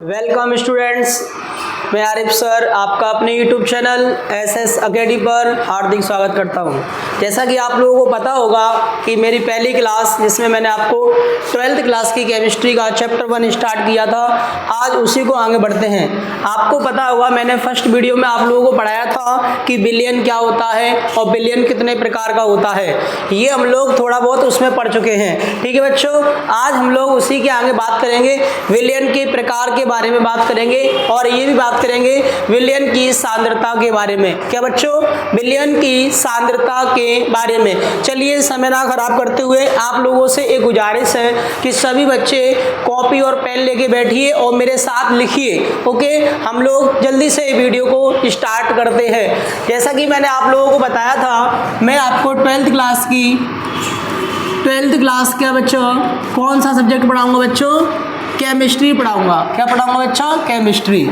Welcome students, मैं Arif sir आपका अपने यूट्यूब चैनल एसएस अकेडमी पर हार्दिक स्वागत करता हूं। जैसा कि आप लोगों को पता होगा कि मेरी पहली क्लास जिसमें मैंने आपको 12th क्लास की केमिस्ट्री का चैप्टर 1 स्टार्ट किया था, आज उसी को आगे बढ़ते हैं। आपको पता होगा मैंने फर्स्ट वीडियो में आप लोगों को पढ़ाया था कि बिलियन क्या होता है और बिलियन कितने प्रकार का होता है। ये हम लोग थोड़ा बहुत उसमें पढ़ चुके हैं। ठीक है बच्चों, आज हम लोग उसी के आगे बात करेंगे, बिलियन के प्रकार के बारे में बात करेंगे और ये भी बात करेंगे बिलियन की सांद्रता के बारे में। क्या बच्चों? बिलियन की सांद्रता के बारे में। चलिए समय ना खराब करते हुए आप लोगों से एक गुजारिश है कि सभी बच्चे कॉपी और पेन लेके बैठिए और मेरे साथ लिखिए। ओके, हम लोग जल्दी से वीडियो को स्टार्ट करते हैं। जैसा कि मैंने आप लोगों को बताया था, मैं आपको 12th क्लास क्या बच्चों कौन सा सब्जेक्ट पढ़ाऊंगा बच्चों? केमिस्ट्री पढ़ाऊंगा। क्या पढ़ाऊंगा बच्चा? केमिस्ट्री।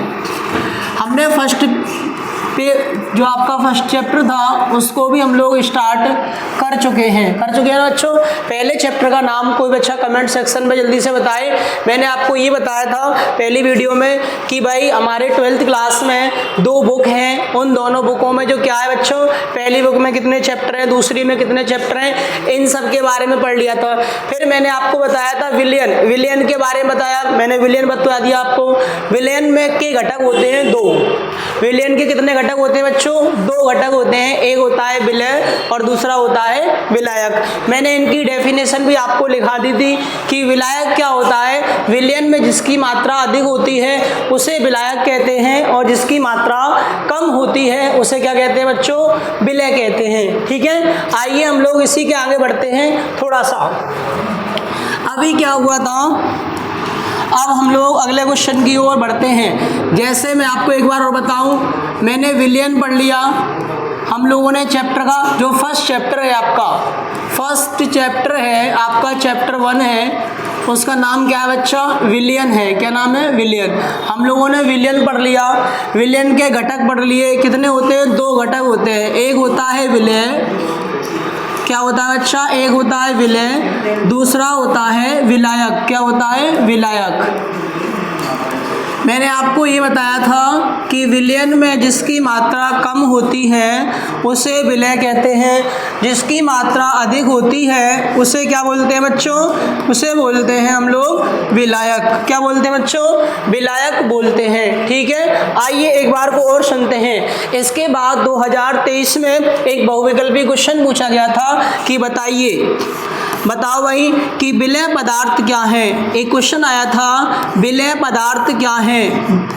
हमने फर्स्ट पे जो आपका फर्स्ट चैप्टर था उसको भी हम लोग स्टार्ट कर चुके हैं ना बच्चों। पहले चैप्टर का नाम कोई बच्चा कमेंट सेक्शन में जल्दी से बताए। मैंने आपको ये बताया था पहली वीडियो में कि भाई हमारे 12th क्लास में 2 बुक हैं, उन दोनों बुकों में जो क्या है बच्चों, पहली बुक में कितने चैप्टर हैं, दूसरी में कितने चैप्टर हैं, इन सब के बारे में पढ़ लिया था। फिर मैंने आपको बताया था विलियन के बारे में बताया। मैंने विलियन बता दिया आपको। विलियन में के घटक होते हैं 2। विलियन के कितने घटक होते हैं बच्चों? 2 घटक होते हैं, एक होता है विलय और दूसरा होता है विलायक। मैंने इनकी डेफिनेशन भी आपको लिखा दी थी कि विलायक क्या होता है। विलियन में जिसकी मात्रा अधिक होती है उसे विलायक कहते हैं और जिसकी मात्रा कम होती है उसे क्या कहते हैं बच्चों? विलय कहते हैं। ठीक है, आइए हम लोग इसी के आगे बढ़ते हैं थोड़ा सा। अभी क्या हुआ था, अब हम लोग अगले क्वेश्चन की ओर बढ़ते हैं। जैसे मैं आपको एक बार और बताऊं, मैंने विलियन पढ़ लिया। हम लोगों ने चैप्टर का जो फर्स्ट चैप्टर है आपका, फर्स्ट चैप्टर है आपका चैप्टर 1 है, उसका नाम क्या है बच्चा? विलियन है। क्या नाम है? विलियन। हम लोगों ने विलियन पढ़ लिया। विलियन के घटक पढ़ लिए। कितने होते हैं? 2 घटक होते हैं, एक होता है विलय। क्या होता है बच्चा? एक होता है विलय, दूसरा होता है विलायक। क्या होता है? विलायक। मैंने आपको ये बताया था कि विलियन में जिसकी मात्रा कम होती है उसे विलय कहते हैं, जिसकी मात्रा अधिक होती है उसे क्या बोलते हैं बच्चों? उसे बोलते हैं हम लोग विलायक। क्या बोलते हैं बच्चों? विलायक बोलते हैं। ठीक है, आइए एक बार को और सुनते हैं। इसके बाद 2023 में एक बहुविकल्पी क्वेश्चन पूछा गया था कि बताओ भाई कि विलय पदार्थ क्या है। एक क्वेश्चन आया था, विलय पदार्थ क्या है।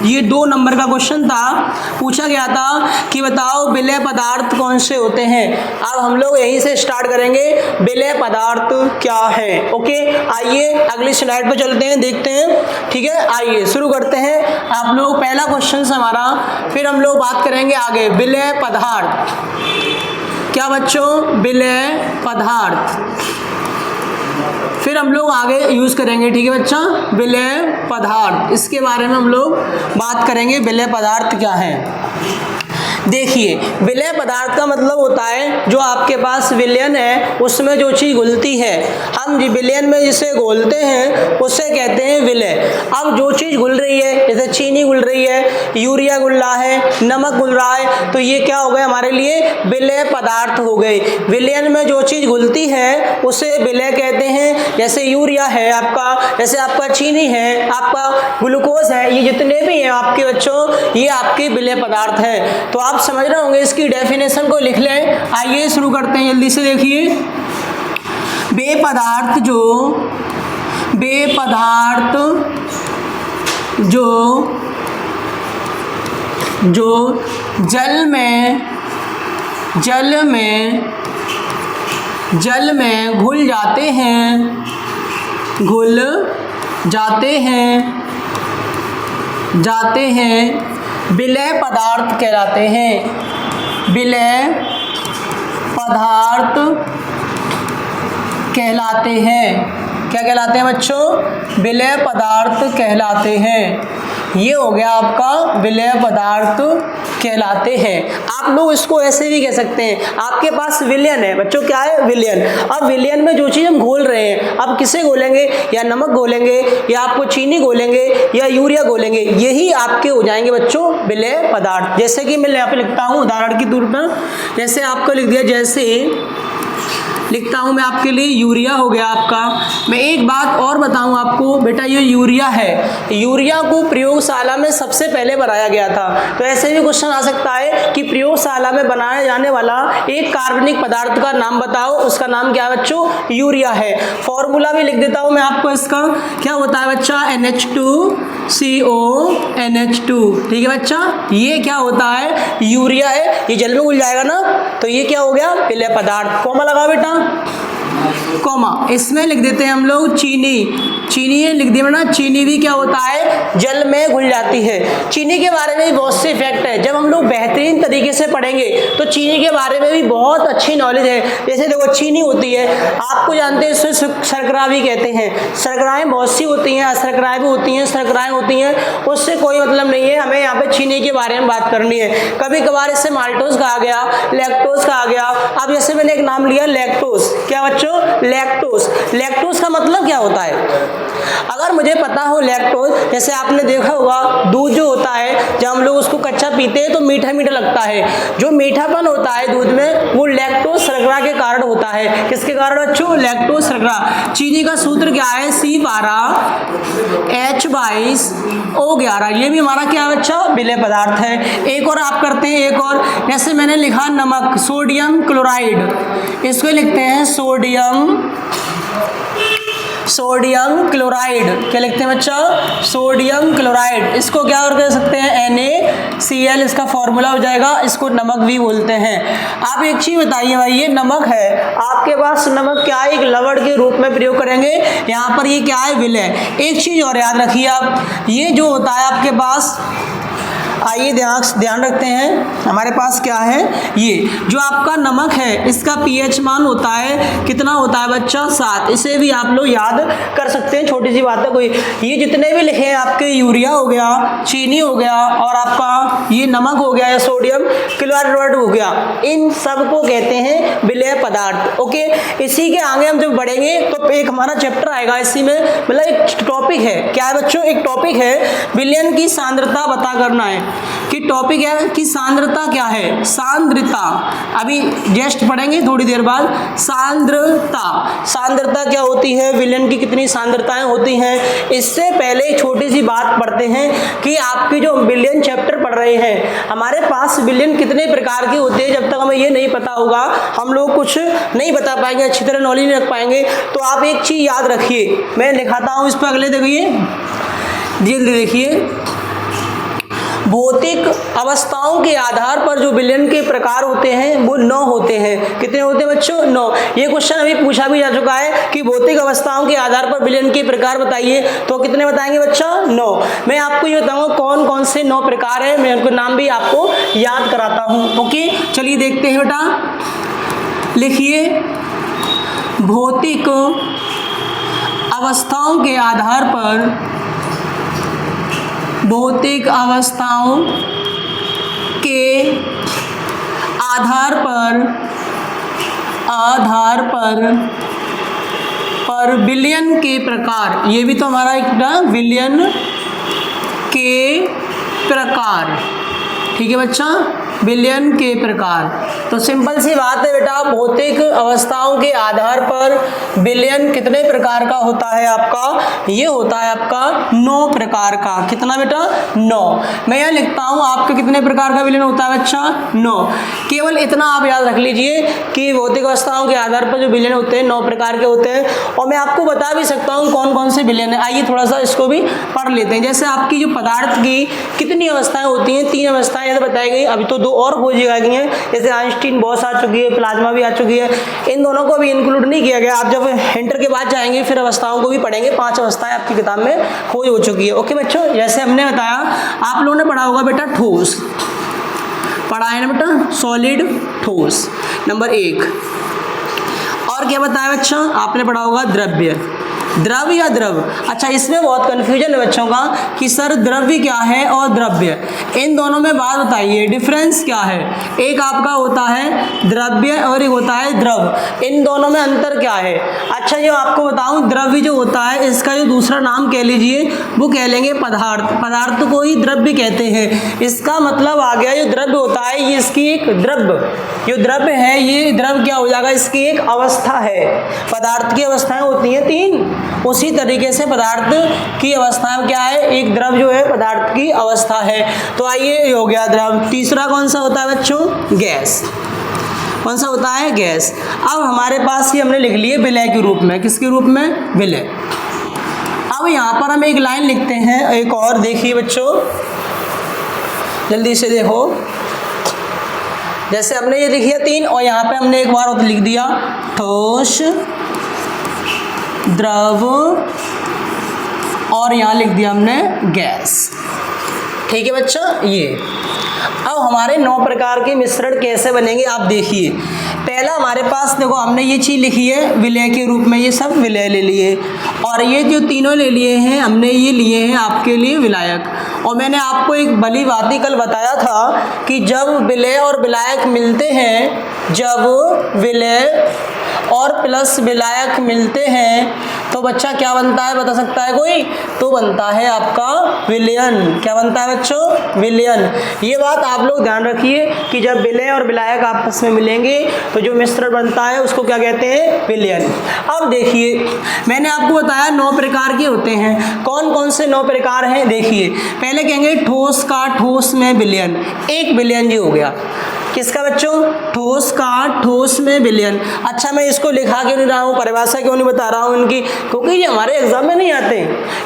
ये 2 नंबर का क्वेश्चन था। पूछा गया था कि बताओ विलय पदार्थ कौन से होते हैं। अब हम लोग यहीं से स्टार्ट करेंगे, विलय पदार्थ क्या है। ओके, आइए अगली स्लाइड पे चलते हैं, देखते हैं। ठीक है, आइए शुरू करते हैं। आप लोग पहला क्वेश्चन से हमारा, फिर हम लोग बात करेंगे आगे विलय पदार्थ। क्या बच्चों? विलय पदार्थ। फिर हम लोग आगे यूज करेंगे। ठीक है बच्चा, विलय पदार्थ, इसके बारे में हम लोग बात करेंगे। विलय पदार्थ क्या है? देखिए, विलय पदार्थ का मतलब होता है जो आपके पास विलयन है उसमें जो चीज घुलती है, हम विलयन में जिसे घोलते हैं उसे कहते हैं विलय। अब जो चीज घुल रही है, जैसे चीनी घुल रही है, यूरिया घुल रहा है, नमक घुल रहा है, तो ये क्या हो गए हमारे लिए? विलय पदार्थ हो गए। विलयन में जो चीज घुलती है उसे विलय कहते हैं। जैसे यूरिया है आपका, जैसे आपका चीनी है, आपका ग्लूकोज है, ये जितने भी हैं आपके बच्चों, ये आपके विलय पदार्थ है। तो आप समझ रहे होंगे, इसकी डेफिनेशन को लिख लें। आइए शुरू करते हैं, जल्दी से देखिए। बेपदार्थ जो जल में घुल जाते हैं विलय पदार्थ कहलाते हैं। विलय पदार्थ कहलाते हैं। क्या कहलाते हैं बच्चों? विलय पदार्थ कहलाते हैं। ये हो गया आपका विलेय पदार्थ कहलाते हैं। आप लोग इसको ऐसे भी कह सकते हैं, आपके पास विलयन है बच्चों, क्या है विलयन। अब विलयन में जो चीज़ हम घोल रहे हैं, अब किसे घोलेंगे, या नमक घोलेंगे, या आपको चीनी घोलेंगे, या यूरिया घोलेंगे, यही आपके हो जाएंगे बच्चों विलेय पदार्थ। जैसे कि मैं यहाँ पे लिखता हूँ उदाहरण के तौर पर, जैसे आपको लिख दिया, जैसे लिखता हूँ मैं आपके लिए यूरिया हो गया आपका। मैं एक बात और बताऊँ आपको बेटा, ये यूरिया है, यूरिया को प्रयोगशाला में सबसे पहले बनाया गया था। तो ऐसे भी क्वेश्चन आ सकता है कि प्रयोगशाला में बनाया जाने वाला एक कार्बनिक पदार्थ का नाम बताओ, उसका नाम क्या है बच्चों, यूरिया है। फॉर्मूला भी लिख देता हूँ मैं आपको, इसका क्या होता है बच्चा, NH2CO NH2, ठीक है बच्चा। ये क्या होता है, यूरिया है, ये जल में घुल जाएगा ना, तो ये क्या हो गया विलेय पदार्थ। कॉमा लगाओ बेटा, कॉमा। इसमें लिख देते हैं हम लोग चीनी, चीनी लिख दिया ना, चीनी भी क्या होता है, जल में घुल जाती है। चीनी के बारे में भी बहुत से इफेक्ट है, जब हम लोग बेहतरीन तरीके से पढ़ेंगे तो चीनी के बारे में भी बहुत अच्छी नॉलेज है। जैसे देखो चीनी होती है, आपको जानते हैं इसे शर्करा भी कहते हैं। शर्कराएं बहुत सी होती हैं, अशर्कराएं भी होती हैं, शर्कराएं होती हैं, उससे कोई मतलब नहीं है, हमें यहाँ पे चीनी के बारे में बात करनी है। कभी कभार इससे माल्टोज कहा गया, लैक्टोज कहा गया। अब जैसे मैंने एक नाम लिया लैक्टोज, क्या बच्चों, लैक्टोज। लैक्टोज का मतलब क्या होता है, अगर मुझे पता हो लैक्टोज, जैसे आपने देखा होगा दूध जो होता है, जब हम लोग उसको कच्चा पीते हैं तो मीठा मीठा लगता है। जो मीठापन होता है दूध में, वो लैक्टोज शर्करा के कारण होता है। किसके कारण बच्चों, लैक्टोज शर्करा। चीनी का सूत्र क्या है, C12H22O11। ये भी हमारा क्या है बच्चा, विलेय पदार्थ है। एक और आप करते हैं, एक और, जैसे मैंने लिखा नमक, सोडियम क्लोराइड, इसको लिखते हैं सोडियम क्लोराइड। क्या लिखते हैं बच्चा, सोडियम क्लोराइड। इसको क्या और कह सकते हैं, NaCl, इसका फॉर्मूला हो जाएगा। इसको नमक भी बोलते हैं। आप एक चीज बताइए भाई, ये नमक है, आपके पास नमक क्या है, एक लवण के रूप में प्रयोग करेंगे, यहाँ पर ये क्या है, विलेय। एक चीज और याद रखिए आप, ये जो होता है आपके पास, आइए ध्यान रखते हैं, हमारे पास क्या है, ये जो आपका नमक है, इसका pH मान होता है, कितना होता है बच्चा, 7। इसे भी आप लोग याद कर सकते हैं, छोटी सी बात है कोई। ये जितने भी लिखे हैं आपके, यूरिया हो गया, चीनी हो गया, और आपका ये नमक हो गया या सोडियम क्लोराइड हो गया, इन सब को कहते हैं विलेय पदार्थ। ओके, इसी के आगे हम जब बढ़ेंगे तो एक हमारा चैप्टर आएगा, इसी में मतलब एक टॉपिक है, क्या है बच्चों, एक टॉपिक है विलयन की सांद्रता पता करना है। कि टॉपिक है कि सांद्रता क्या है, सांद्रता अभी जस्ट पढ़ेंगे थोड़ी देर बाद। सांद्रता क्या होती है, विलयन की कितनी सांद्रताएं होती हैं। इससे पहले छोटी सी बात पढ़ते हैं कि आपकी जो विलयन चैप्टर पढ़ रहे हैं, हमारे पास विलयन कितने प्रकार के होते हैं, जब तक हमें ये नहीं पता होगा हम लोग कुछ नहीं बता पाएंगे, अच्छी तरह नॉलेज नहीं रख पाएंगे। तो आप एक चीज याद रखिए, मैं दिखाता हूँ इस पर, अगले देखिए, जल्दी देखिए। भौतिक अवस्थाओं के आधार पर जो विलयन के प्रकार होते हैं वो 9 होते हैं। कितने होते हैं बच्चों, 9। ये क्वेश्चन अभी पूछा भी जा चुका है कि भौतिक अवस्थाओं के आधार पर विलयन के प्रकार बताइए, तो कितने बताएंगे बच्चा, 9। मैं आपको ये बताऊंगा कौन कौन से 9 प्रकार है, मैं उनके नाम भी आपको याद कराता हूँ। ओके, चलिए देखते हैं बेटा, लिखिए भौतिक अवस्थाओं के आधार पर, भौतिक अवस्थाओं के आधार पर विलयन के प्रकार, ये भी तो हमारा एक ना विलयन के प्रकार, ठीक है बच्चा, विलयन के प्रकार। तो सिंपल सी बात है बेटा, भौतिक अवस्थाओं के आधार पर विलयन कितने प्रकार का होता है आपका, ये होता है आपका 9 प्रकार का। कितना बेटा, 9। मैं यहाँ लिखता हूँ आपके कितने प्रकार का विलयन होता है बच्चा, 9। केवल इतना आप याद रख लीजिए कि भौतिक अवस्थाओं के आधार पर जो विलयन होते हैं 9 प्रकार के होते हैं। और मैं आपको बता भी सकता हूँ कौन कौन से विलयन है। आइए थोड़ा सा इसको भी पढ़ लेते हैं। जैसे आपकी जो पदार्थ की कितनी अवस्थाएं होती हैं, 3 अवस्थाएं यहाँ बताई गई, अभी तो 2 और खोजी गई हैं। जैसे आइंस्टीन बॉस आ चुकी है, प्लाज्मा भी आ चुकी है, इन दोनों को भी इंक्लूड नहीं किया गया। आप जब इंटर के बाद जाएंगे फिर अवस्थाओं को भी पढ़ेंगे। 5 अवस्थाएं आपकी किताब में खोज हो चुकी है। ओके बच्चों, जैसे हमने बताया, आप लोगों ने पढ़ा होगा बेटा ठोस, पढ़ा है ना बेटा, सॉलिड ठोस नंबर 1। और क्या बताया बच्चा, आपने पढ़ा होगा द्रव्य, द्रव या द्रव। अच्छा, इसमें बहुत कन्फ्यूजन है बच्चों का कि सर द्रव्य क्या है और द्रव्य, इन दोनों में बात बताइए, डिफरेंस क्या है। एक आपका होता है द्रव्य और एक होता है द्रव, इन दोनों में अंतर क्या है। अच्छा, जो आपको बताऊं, द्रव्य जो होता है इसका जो दूसरा नाम कह लीजिए वो कह लेंगे पदार्थ। पदार्थ को ही द्रव्य कहते हैं। इसका मतलब आ गया जो द्रव्य होता है ये इसकी एक द्रव्य, जो द्रव्य है ये द्रव्य क्या हो जाएगा, इसकी एक अवस्था है। पदार्थ की अवस्थाएं होती हैं 3, उसी तरीके से पदार्थ की अवस्थाएं क्या है, एक द्रव्य जो है पदार्थ की अवस्था है। तो आइए, हो गया द्रव। तीसरा कौन सा होता है बच्चों, गैस। कौन सा होता है, गैस। अब हमारे पास ये हमने लिख लिए विलय के रूप में, किसके रूप में, विलय। अब यहाँ पर हम एक लाइन लिखते हैं, एक और देखिए बच्चों, जल्दी से देखो। जैसे हमने ये लिखी है 3 और यहाँ पे हमने एक बार लिख दिया ठोस, द्रव और यहाँ लिख दिया हमने गैस। ठीक है बच्चा, ये। अब हमारे 9 प्रकार के मिश्रण कैसे बनेंगे आप देखिए। पहला हमारे पास देखो, हमने ये चीज़ लिखी है विलय के रूप में, ये सब विलय ले लिए, और ये जो तीनों ले लिए हैं हमने, ये लिए हैं आपके लिए विलायक। और मैंने आपको एक भली बात कल बताया था कि जब विलय और विलायक मिलते हैं, जब विलय और प्लस विलायक मिलते हैं तो बच्चा क्या बनता है, बता सकता है कोई, तो बनता है आपका विलयन। क्या बनता है बच्चों, विलयन। ये बात आप लोग ध्यान रखिए कि जब विलय और विलायक आपस में मिलेंगे तो जो मिश्रण बनता है उसको क्या कहते हैं, विलयन। अब देखिए, मैंने आपको बताया 9 प्रकार के होते हैं। कौन कौन से 9 प्रकार हैं देखिए। पहले कहेंगे ठोस का ठोस में विलयन, एक विलयन जो हो गया, किसका बच्चों, ठोस का ठोस में विलयन। अच्छा, मैं इसको लिखा क्यों नहीं रहा हूँ, परिभाषा क्यों नहीं बता रहा हूँ इनकी, क्योंकि ये हमारे एग्जाम में नहीं आते।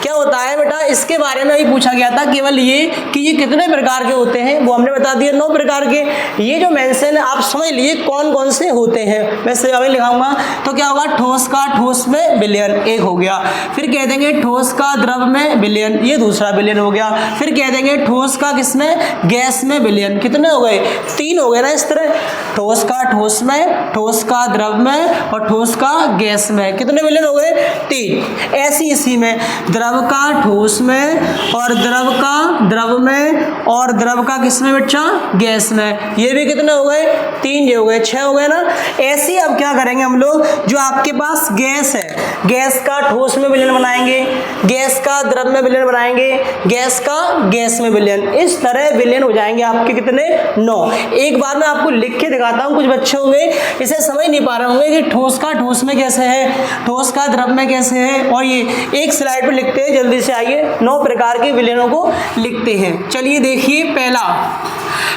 क्या होता है बेटा, इसके बारे में भी पूछा गया था, केवल ये कि ये कितने प्रकार के होते हैं वो हमने बता दिया, 9 प्रकार के। ये जो मेंशन है आप समझ लिए कौन कौन से होते हैं, मैं सिर्फ लिखाऊंगा तो क्या होगा, ठोस का ठोस में विलयन एक हो गया। फिर कह देंगे ठोस का द्रव में विलयन, ये दूसरा विलयन हो गया। फिर कह देंगे ठोस का किसमें, गैस में विलयन। कितने हो गए, 3 हो गए ना। इस तरह ठोस का ठोस में, ठोस का द्रव में और ठोस का गैस में, कितने विलयन हो गए, 3। ऐसी इसी में द्रव का ठोस में और द्रव का द्रव में और द्रव का किसमें बच्चा, गैस में, ये भी कितने हो गए, 3 ये हो गए, 6 हो गए ना। ऐसी अब क्या करेंगे हम लोग, जो आपके पास गैस है, गैस का ठोस में विलयन बनाएंगे, गैस का द्रव में विलयन बनाएंगे, गैस का गैस में विलयन। इस तरह विलयन हो जाएंगे आपके कितने, 9। एक बार मैं आपको लिख के दिखाता हूँ, कुछ बच्चे होंगे इसे समझ नहीं पा रहे होंगे कि ठोस का ठोस में कैसे है, ठोस का द्रव में कैसे है। और ये एक स्लाइड पे लिखते हैं, जल्दी से आइए, 9 प्रकार के विलयनों को लिखते हैं। चलिए देखिए, पहला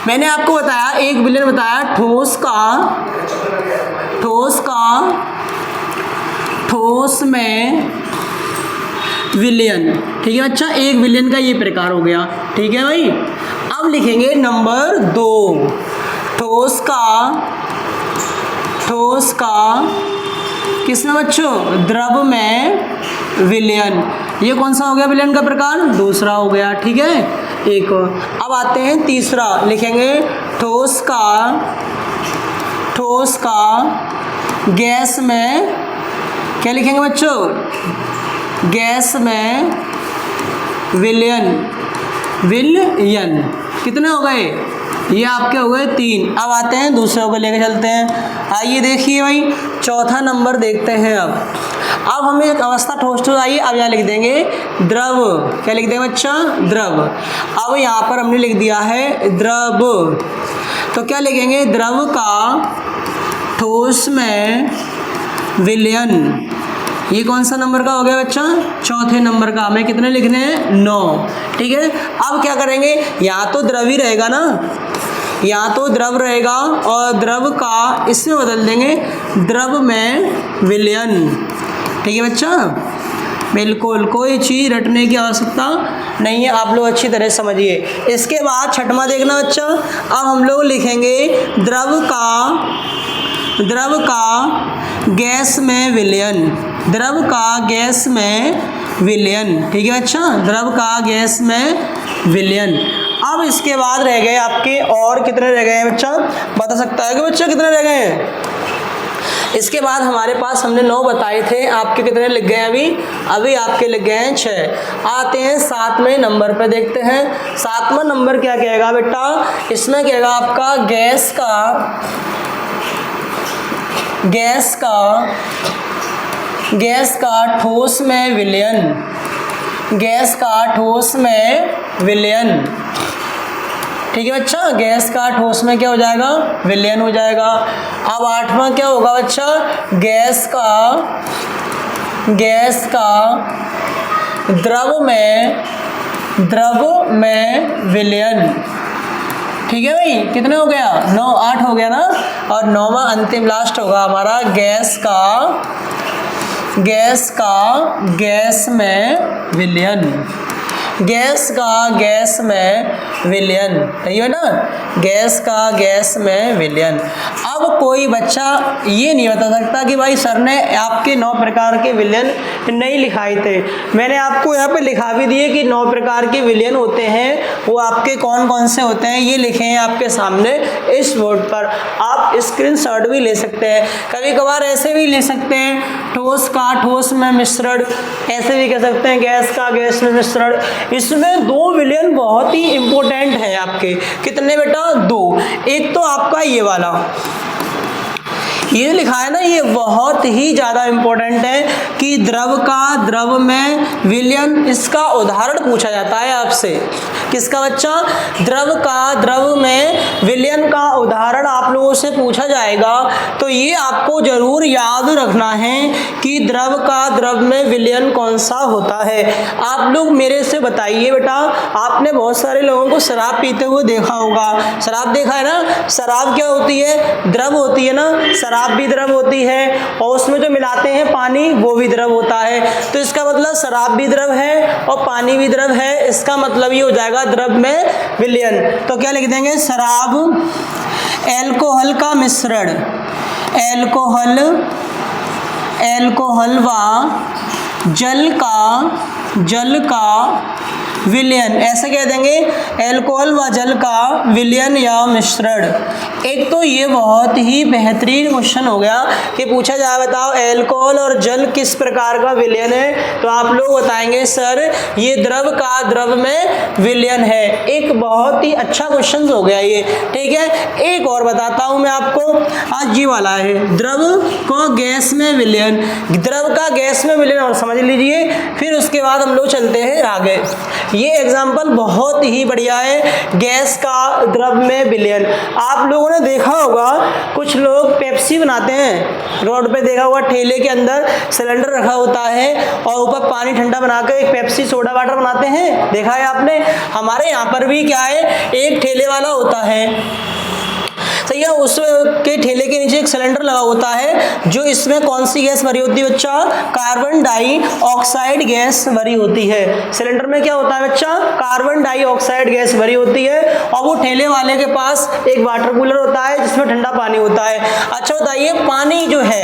मैंने आपको बताया, एक विलयन बताया ठोस का ठोस में विलयन। ठीक है बच्चा, एक विलयन का ये प्रकार हो गया। ठीक है भाई। अब लिखेंगे नंबर 2, ठोस का किसमें बच्चों, द्रव में विलयन। ये कौन सा हो गया विलयन का प्रकार, दूसरा हो गया। ठीक है, एक। अब आते हैं तीसरा, लिखेंगे ठोस का गैस में, क्या लिखेंगे बच्चों, गैस में विलयन। कितने हो गए, ये आपके हो गए 3। अब आते हैं दूसरों को लेकर चलते हैं। आइए देखिए भाई, चौथा नंबर देखते हैं। अब हमें एक अवस्था ठोस आइए, अब यहाँ लिख देंगे द्रव। क्या लिख देंगे बच्चा, द्रव। अब यहाँ पर हमने लिख दिया है द्रव, तो क्या लिखेंगे, द्रव का ठोस में विलयन। ये कौन सा नंबर का हो गया बच्चा, चौथे नंबर का। हमें कितने लिखने हैं, 9। ठीक है। अब क्या करेंगे, यहाँ तो द्रव ही रहेगा ना, यहाँ तो द्रव रहेगा और द्रव का इसमें बदल देंगे द्रव में विलयन। ठीक है बच्चा, बिल्कुल कोई चीज़ रटने की आवश्यकता नहीं है, आप लोग अच्छी तरह समझिए। इसके बाद छठवां देखना बच्चा, अब हम लोग लिखेंगे द्रव का गैस में विलयन। द्रव का गैस में विलयन। ठीक है बच्चा, द्रव का गैस में विलयन। अब इसके बाद रह गए आपके, और कितने रह गए हैं बच्चा, बता सकता है कि बच्चा कितने रह गए हैं। इसके बाद हमारे पास हमने 9 बताए थे, आपके कितने लिख गए अभी आपके लिख गए हैं 6। आते हैं 7वें नंबर पे, देखते हैं 7वां नंबर क्या कहेगा बेटा। इसमें कहेगा आपका गैस का ठोस में विलयन, गैस का ठोस में विलयन। ठीक है बच्चा, गैस का ठोस में क्या हो जाएगा, विलयन हो जाएगा। अब 8वां क्या होगा बच्चा, गैस का द्रव में विलयन। ठीक है भाई, कितने हो गया, 9 8 हो गया ना। और 9वां अंतिम लास्ट होगा हमारा गैस गैस में विलयन, गैस का गैस में विलयन, सही है ना, गैस का गैस में विलयन। अब कोई बच्चा ये नहीं बता सकता कि भाई सर ने आपके 9 प्रकार के विलयन नहीं लिखाए थे। मैंने आपको यहाँ पे लिखा भी दिए कि 9 प्रकार के विलयन होते हैं, वो आपके कौन कौन से होते हैं ये लिखे हैं आपके सामने इस बोर्ड पर। आप स्क्रीनशॉट भी ले सकते हैं, कभी कभार ऐसे भी ले सकते हैं, ठोस का ठोस में मिश्रण, ऐसे भी कह सकते हैं गैस का गैस में मिश्रण। इसमें 2 विलयन बहुत ही इंपॉर्टेंट है आपके, कितने बेटा, 2। एक तो आपका ये वाला, ये लिखा है ना, ये बहुत ही ज़्यादा इंपॉर्टेंट है कि द्रव का द्रव में विलयन, इसका उदाहरण पूछा जाता है आपसे। किसका बच्चा, द्रव का द्रव में विलयन का उदाहरण आप लोगों से पूछा जाएगा। तो ये आपको जरूर याद रखना है कि द्रव का द्रव में विलयन कौन सा होता है। आप लोग मेरे से बताइए बेटा, आपने बहुत सारे लोगों को शराब पीते हुए देखा होगा, शराब देखा है ना, शराब क्या होती है, द्रव होती है ना, शराब भी द्रव होती है, और उसमें जो मिलाते हैं पानी वो भी द्रव होता है। तो इसका मतलब शराब भी द्रव है और पानी भी द्रव है, इसका मतलब ये हो जाएगा द्रव में विलयन। तो क्या लिख देंगे, शराब एल्कोहल का मिश्रण, एल्कोहल व जल का विलयन, ऐसे कह देंगे एल्कोहल व जल का विलयन या मिश्रण। एक तो ये बहुत ही बेहतरीन क्वेश्चन हो गया कि पूछा जाए बताओ एल्कोहल और जल किस प्रकार का विलयन है, तो आप लोग बताएंगे सर ये द्रव का द्रव में विलयन है। एक बहुत ही अच्छा क्वेश्चन हो गया ये, ठीक है। एक और बताता हूं मैं आपको, आज ये वाला है द्रव को गैस में विलयन, द्रव का गैस में विलयन, और समझ लीजिए। फिर उसके बाद हम लोग चलते हैं आगे। ये एग्जाम्पल बहुत ही बढ़िया है, गैस का द्रव में विलयन। आप लोगों ने देखा होगा कुछ लोग पेप्सी बनाते हैं, रोड पे देखा होगा ठेले के अंदर सिलेंडर रखा होता है और ऊपर पानी ठंडा बनाकर एक पेप्सी सोडा वाटर बनाते हैं, देखा है आपने। हमारे यहाँ पर भी क्या है, एक ठेले वाला होता है, सही है, उसके ठेले के नीचे एक सिलेंडर लगा होता है, जो इसमें कौन सी गैस भरी होती है बच्चा, कार्बन डाइऑक्साइड गैस भरी होती है। सिलेंडर में क्या होता है बच्चा, कार्बन डाइऑक्साइड गैस भरी होती है, और वो ठेले वाले के पास एक वाटर कूलर होता है जिसमें ठंडा पानी होता है। अच्छा बताइए, पानी जो है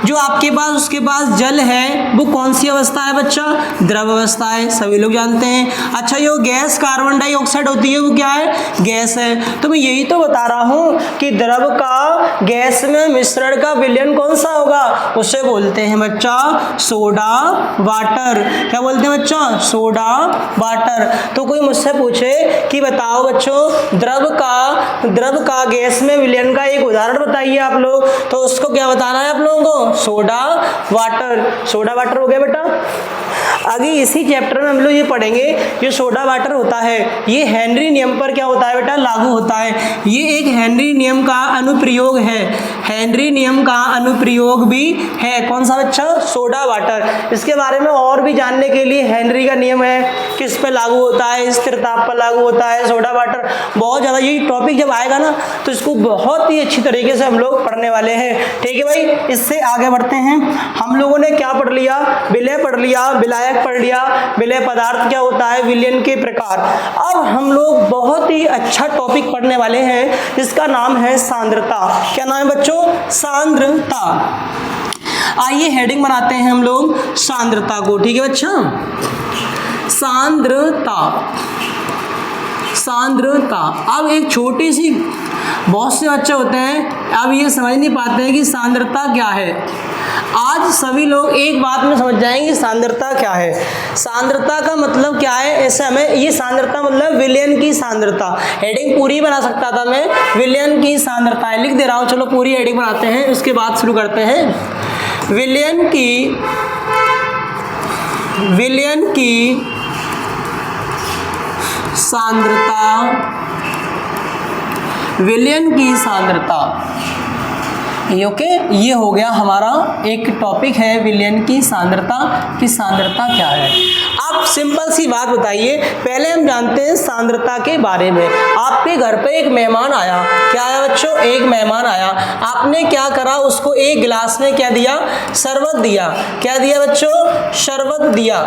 जो आपके पास, उसके पास जल है, वो कौन सी अवस्था है बच्चा, द्रव अवस्था है, सभी लोग जानते हैं। अच्छा, जो गैस कार्बन डाइऑक्साइड होती है वो क्या है, गैस है। तो मैं यही तो बता रहा हूँ कि द्रव का गैस में मिश्रण का विलयन कौन सा होगा, उसे बोलते हैं बच्चा सोडा वाटर। क्या बोलते हैं बच्चा, सोडा वाटर। तो कोई मुझसे पूछे कि बताओ बच्चों द्रव का गैस में विलयन का एक उदाहरण बताइए आप लोग, तो उसको क्या बताना है आप लोगों को, सोडा वाटर। सोडा वाटर हो गया बेटा। आगे इसी चैप्टर में हम लोग ये पढ़ेंगे, जो सोडा वाटर होता है ये हेनरी नियम पर क्या होता है बेटा, लागू होता है। ये एक हेनरी नियम का अनुप्रयोग है, हेनरी नियम का अनुप्रयोग भी है। कौन सा बच्चा, सोडा वाटर। इसके बारे में और भी जानने के लिए हेनरी का नियम है, किस पे लागू होता है, स्थिर ताप पर लागू होता है सोडा वाटर। बहुत ज़्यादा ये टॉपिक जब आएगा ना तो इसको बहुत ही अच्छी तरीके से हम लोग पढ़ने वाले हैं, ठीक है भाई। इससे आगे बढ़ते हैं। हम लोगों ने क्या पढ़ लिया, विलय पढ़ लिया, विलायक पढ़ लिया, विलय पदार्थ क्या होता है, विलयन के प्रकार। अब हम लोग बहुत ही अच्छा टॉपिक पढ़ने वाले हैं जिसका नाम है सांद्रता। क्या नाम है बच्चों, सांद्रता। आइए हेडिंग बनाते हैं हम लोग सांद्रता को, ठीक है बच्चा। सांद्रता, सांद्रता। अब एक छोटी सी बहुत से बच्चे होते हैं अब ये समझ नहीं पाते हैं कि सांद्रता क्या है। आज सभी लोग एक बात में समझ जाएंगे कि सांद्रता क्या है। सांद्रता का मतलब क्या है, ऐसे हमें ये सांद्रता मतलब विलयन की सांद्रता, हेडिंग पूरी बना सकता था मैं, विलयन की सांद्रता है, लिख दे रहा हूँ। चलो पूरी हेडिंग बनाते हैं, उसके बाद शुरू करते हैं। विलयन की सांद्रता, विलयन की सांद्रता, ओके। ये हो गया हमारा एक टॉपिक है विलयन की सांद्रता क्या है। अब सिंपल सी बात बताइए, पहले हम जानते हैं सांद्रता के बारे में। आपके घर पे एक मेहमान आया, क्या आया बच्चों, एक मेहमान आया, आपने क्या करा, उसको एक गिलास में क्या दिया, शरबत दिया। क्या दिया बच्चों, शरबत दिया।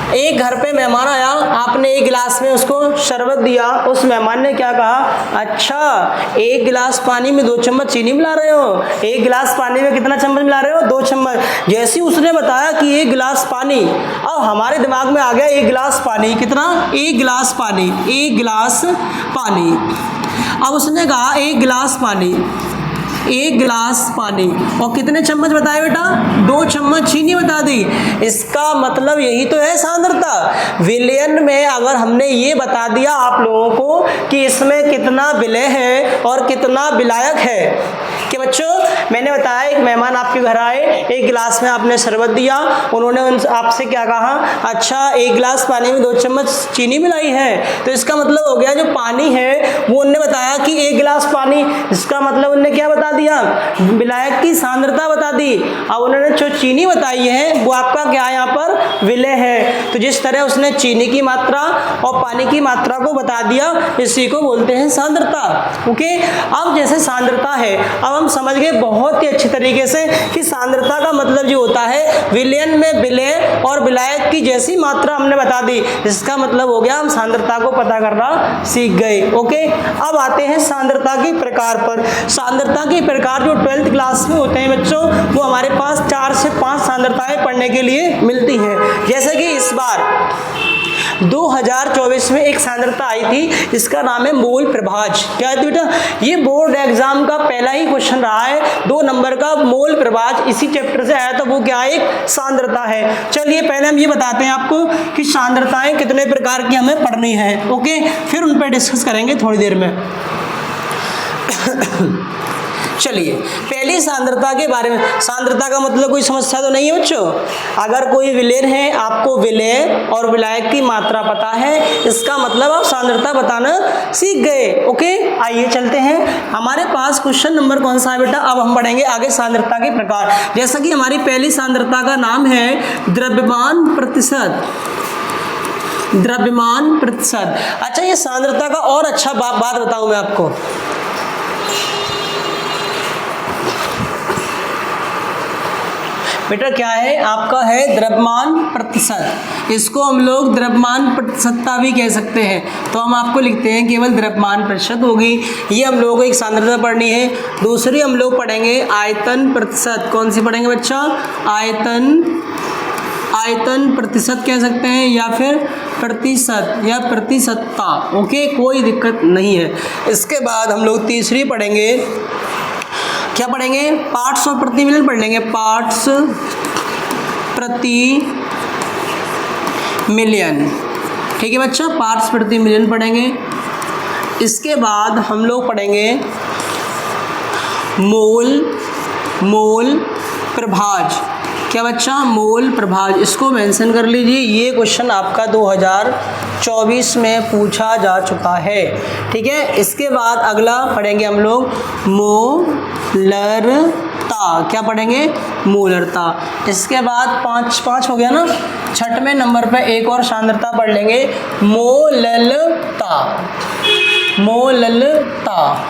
एक घर पे मेहमान आया, आपने एक गिलास में उसको शरबत दिया। उस मेहमान ने क्या कहा, अच्छा एक गिलास पानी में 2 चम्मच चीनी मिला रहे हो, एक गिलास पानी में कितना चम्मच मिला रहे हो, 2 चम्मच। जैसे ही उसने बताया कि 1 गिलास पानी, अब हमारे दिमाग में आ गया 1 गिलास पानी, कितना, 1 गिलास पानी, 1 गिलास पानी। अब उसने कहा 1 गिलास पानी, 1 गिलास पानी, और कितने चम्मच बताए बेटा, 2 चम्मच चीनी बता दी। इसका मतलब यही तो है सांद्रता। विलयन में अगर हमने ये बता दिया आप लोगों को कि इसमें कितना विलय है और कितना विलायक है, कि बच्चों मैंने बताया एक मेहमान आपके घर आए, 1 गिलास में आपने शरबत दिया, उन्होंने आपसे क्या कहा, अच्छा 1 गिलास पानी में 2 चम्मच चीनी मिलाई है, तो इसका मतलब हो गया जो पानी है वो उन्होंने बताया कि 1 गिलास पानी, इसका मतलब उन्होंने क्या बता दिया, विलायक की सांद्रता बता दी। अब उन्होंने जो चीनी बताई है वो आपका क्या है, यहाँ पर विलय है। तो जिस तरह उसने चीनी की मात्रा और पानी की मात्रा को बता दिया, इसी को बोलते हैं सांद्रता। ओके, अब जैसे सांद्रता है, अब हम समझ गए बहुत ही अच्छी तरीके से कि सांद्रता का मतलब जो होता है विलयन में विलय और विलायक की जैसी मात्रा हमने बता दी, इसका मतलब हो गया हम सांद्रता को पता करना सीख गए। ओके, अब आते हैं सांद्रता के प्रकार पर। सांद्रता के प्रकार जो 12th क्लास में होते हैं बच्चों, वो हमारे पास 4 से 5 सांद्रताएं पढ़ने के लिए मिलती हैं। जैसे कि इस बार 2024 में एक सांद्रता आई थी, इसका नाम है मोल प्रभाज। क्या है बेटा, ये बोर्ड एग्जाम का पहला ही क्वेश्चन रहा है, 2 नंबर का मोल प्रभाज इसी चैप्टर से आया था। वो क्या एक सांद्रता है। चलिए पहले हम ये बताते हैं आपको कि सांद्रताएं कितने प्रकार की हमें पढ़नी है। ओके, फिर उन पर डिस्कस करेंगे थोड़ी देर में। चलिए पहली सांद्रता के बारे में। सांद्रता का मतलब कोई समस्या तो नहीं है बच्चों। अगर कोई विलयन है, आपको विलय और विलायक की मात्रा पता है, इसका मतलब आप सांद्रता बताना सीख गए। ओके, आइए चलते हैं। हमारे पास क्वेश्चन नंबर कौन सा है बेटा, अब हम पढ़ेंगे आगे सांद्रता के प्रकार। जैसा कि हमारी पहली सांद्रता का नाम है द्रव्यमान प्रतिशत। द्रव्यमान प्रतिशत। अच्छा, ये सांद्रता का और अच्छा बात बताऊं मैं आपको। बेटा क्या है आपका, है द्रव्यमान प्रतिशत। इसको हम लोग द्रव्यमान प्रतिशतता भी कह सकते हैं। तो हम आपको लिखते हैं केवल द्रव्यमान प्रतिशत होगी। ये हम लोगों को एक सांद्रता पढ़नी है। दूसरी हम लोग पढ़ेंगे आयतन प्रतिशत। कौन सी पढ़ेंगे बच्चा, आयतन प्रतिशत कह सकते हैं, या फिर प्रतिशत या प्रतिशतता। ओके, कोई दिक्कत नहीं है। इसके बाद हम लोग तीसरी पढ़ेंगे, क्या पढ़ेंगे, पार्ट्स और प्रति मिलियन पढ़ लेंगे। पार्ट्स प्रति मिलियन, ठीक है बच्चा, पार्ट्स प्रति मिलियन पढ़ेंगे। इसके बाद हम लोग पढ़ेंगे मोल प्रभाज। क्या बच्चा, मोल प्रभाज। इसको मेंशन कर लीजिए, ये क्वेश्चन आपका 2024 में पूछा जा चुका है। ठीक है, इसके बाद अगला पढ़ेंगे हम लोग मोलरता। क्या पढ़ेंगे, मोलरता। इसके बाद पाँच हो गया ना। 6वें नंबर पे एक और सांद्रता पढ़ लेंगे, मोललता।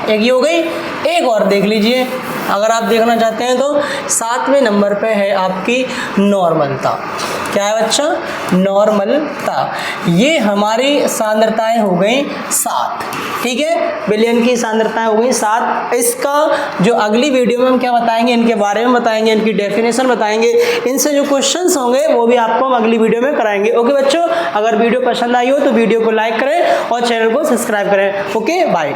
एक ये हो गई। एक और देख लीजिए अगर आप देखना चाहते हैं तो 7वें नंबर पे है आपकी नॉर्मलता। क्या है बच्चा, नॉर्मलता। ये हमारी सांद्रताएं हो गई 7। ठीक है, विलयन की सांद्रताएं हो गई 7। इसका जो अगली वीडियो में हम क्या बताएंगे, इनके बारे में बताएंगे, इनकी डेफिनेशन बताएंगे, इनसे जो क्वेश्चंस होंगे वो भी आपको हम अगली वीडियो में कराएंगे। ओके बच्चों, अगर वीडियो पसंद आई हो तो वीडियो को लाइक करें और चैनल को सब्सक्राइब करें। Okay, bye.